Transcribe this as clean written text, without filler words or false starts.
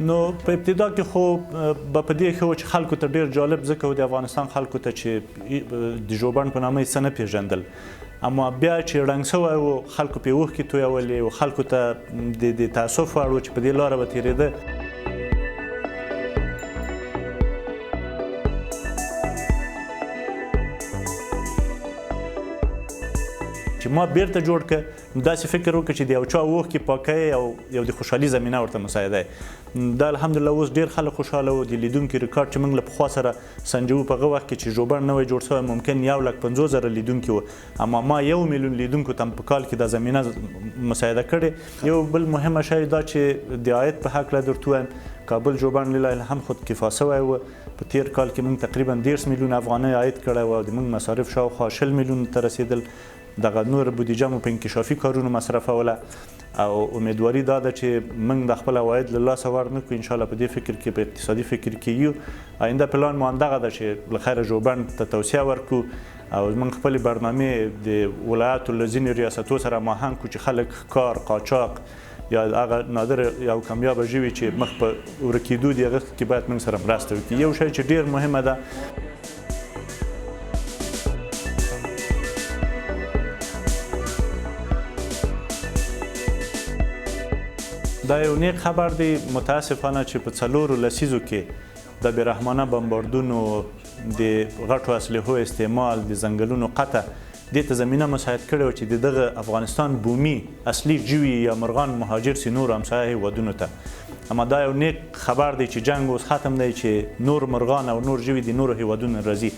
نو په ابتدا کې خو به په دې ښه و چې خلکو ته ډېر جالب ځکه و د افغانستان خلکو ته چې د ژوبڼ په نامه یې څه نه پېژندل، اما بیا چې ړنګ سوی و خلکو پرې اوښکې تویولې و، خلکو ته د تاسف وړ و چې په دې لاره به تېرېده. چې ما بیرته جوړ کړ، داسې فکر وکړه چې د یو چا اوښکې پاکوي او یو د خوشحالي زمینه ورته مساعده وي. دا الحمدلله اوس ډېر خلک خوشحاله وو. د لیدونکي ریکارډ چې موږ له پخوا سره سنجوو په هغه وخت کې چې ژوبڼ نوی جوړ شوی ممکن 150,000 لیدونکي وو، اما ما 1,000,000 لیدونکو ته په کال کې دا زمینه مساعده کړې. یو بل مهمه شی دا چې د عاید په هکله درته ووایم، کابل ژوبڼ لله الحمد خودکفا سوی و. په تیر کال کې موږ تقریبا 10 میلیون افغانۍ عاید کړی و او د موږ مصارف شاوخوا 20 میلیون ته رسېدل. دغه نور بودیجه مو په انکشافي کارونو مصرفوله او امیدواري دا ده چې موږ د خپل عواید له لاسه ورنکړو. انشاءالله په دې فکر کې، په اقتصادي فکر کې یو. آینده پلان مو همدغه ده چې له خیره ژوبڼ ته توسعه ورکړو او موږ خپلې برنامې د ولایاتو له ځینې ریاستو سره ماهنګ کړو چې خلک ښکار، قاچاق یا هغه نادر او کامیابه ژوي چې مخ په ورکېدو دي هغه کې باید موږ سره مرسته وکړي. یو شی چې ډېر مهمه ده، دا یو نیک خبر دی. متاسفانه چې په 4 لسیزو کې د بېرحمانه بمباردونو، د غټو اسلحو استعمال، د ځنګلونو قطع دې ته زمینه مساعد کړې وه چې د دغه افغانستان بومي اصلي ژوي یا مرغان مهاجر سي نورو همسایه هیوادونو ته. اما دا یو نیک خبر دی چې جنګ اوس ختم دی، چې نور مرغان او نور ژوي د نورو هیوادونو راځي.